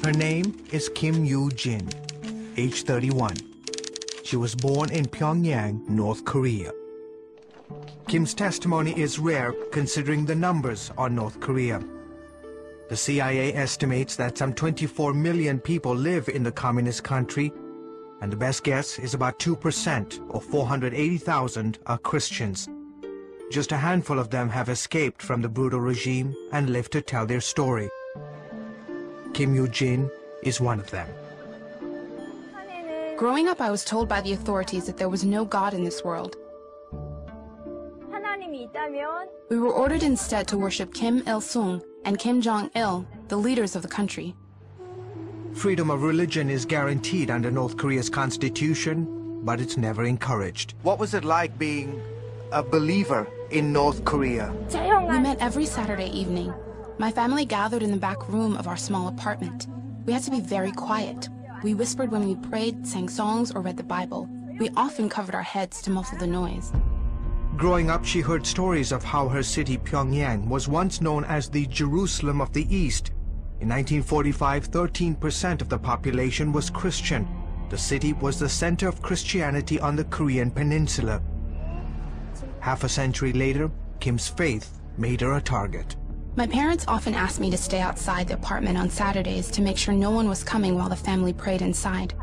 Her name is Kim Yoo-jin, age 31. She was born in Pyongyang, North Korea. Kim's testimony is rare considering the numbers on North Korea. The CIA estimates that some 24 million people live in the communist country, and the best guess is about 2%, or 480,000, are Christians. Just a handful of them have escaped from the brutal regime and lived to tell their story. Kim Yoo-jin is one of them. Growing up, I was told by the authorities that there was no God in this world. We were ordered instead to worship Kim Il-sung and Kim Jong-il, the leaders of the country. Freedom of religion is guaranteed under North Korea's constitution, but it's never encouraged. What was it like being a believer in North Korea? We met every Saturday evening. My family gathered in the back room of our small apartment. We had to be very quiet. We whispered when we prayed, sang songs, or read the Bible. We often covered our heads to muffle the noise. Growing up, she heard stories of how her city, Pyongyang, was once known as the Jerusalem of the East. In 1945, 13% of the population was Christian. The city was the center of Christianity on the Korean peninsula. Half a century later, Kim's faith made her a target. My parents often asked me to stay outside the apartment on Saturdays to make sure no one was coming while the family prayed inside.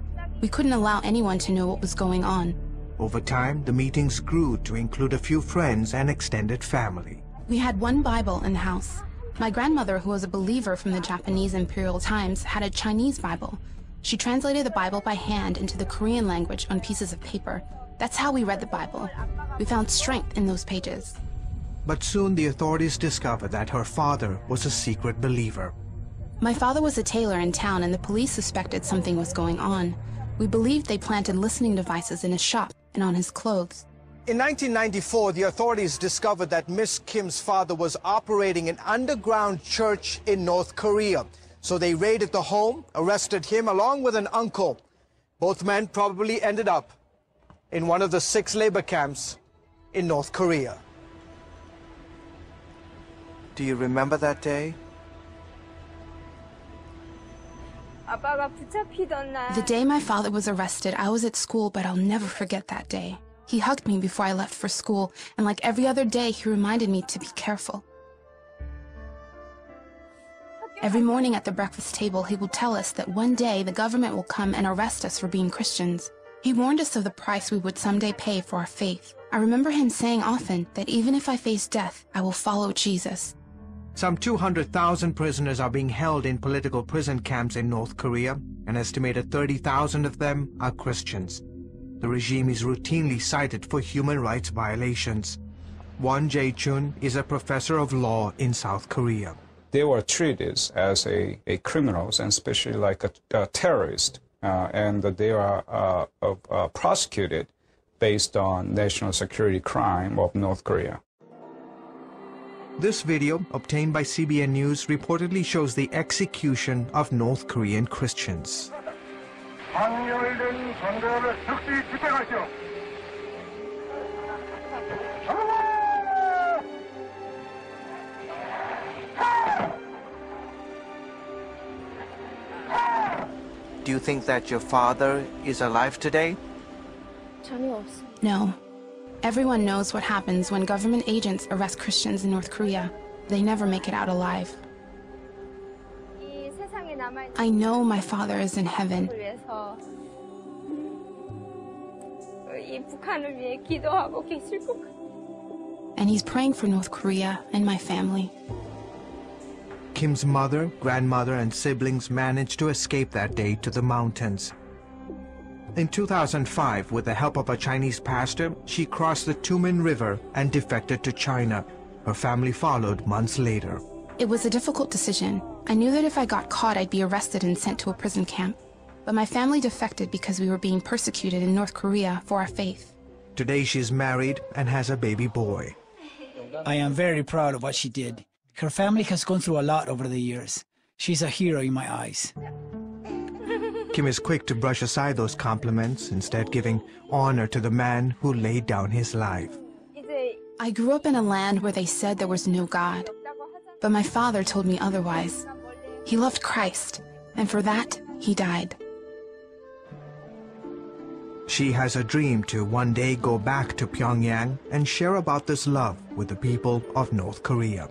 We couldn't allow anyone to know what was going on. Over time, the meetings grew to include a few friends and extended family. We had one Bible in the house. My grandmother, who was a believer from the Japanese imperial times, had a Chinese Bible. She translated the Bible by hand into the Korean language on pieces of paper. That's how we read the Bible. We found strength in those pages. But soon the authorities discovered that her father was a secret believer. My father was a tailor in town, and the police suspected something was going on. We believed they planted listening devices in his shop and on his clothes. In 1994, the authorities discovered that Miss Kim's father was operating an underground church in North Korea. So they raided the home, arrested him along with an uncle. Both men probably ended up in one of the 6 labor camps in North Korea. Do you remember that day? The day my father was arrested, I was at school, but I'll never forget that day. He hugged me before I left for school, and like every other day, he reminded me to be careful. Every morning at the breakfast table, he would tell us that one day the government will come and arrest us for being Christians. He warned us of the price we would someday pay for our faith. I remember him saying often that even if I face death, I will follow Jesus. Some 200,000 prisoners are being held in political prison camps in North Korea. An estimated 30,000 of them are Christians. The regime is routinely cited for human rights violations. Won Jae-chun is a professor of law in South Korea. They were treated as criminals, and especially like a terrorist, and they are prosecuted based on national security crime of North Korea. This video, obtained by CBN News, reportedly shows the execution of North Korean Christians. Do you think that your father is alive today? No. Everyone knows what happens when government agents arrest Christians in North Korea. They never make it out alive. I know my father is in heaven. And he's praying for North Korea and my family. Kim's mother, grandmother, and siblings managed to escape that day to the mountains. In 2005, with the help of a Chinese pastor, she crossed the Tumen River and defected to China. Her family followed months later. It was a difficult decision. I knew that if I got caught, I'd be arrested and sent to a prison camp. But my family defected because we were being persecuted in North Korea for our faith. Today she's married and has a baby boy. I am very proud of what she did. Her family has gone through a lot over the years. She's a hero in my eyes. Kim is quick to brush aside those compliments, instead giving honor to the man who laid down his life. I grew up in a land where they said there was no God. But my father told me otherwise. He loved Christ, and for that, he died. She has a dream to one day go back to Pyongyang and share about this love with the people of North Korea.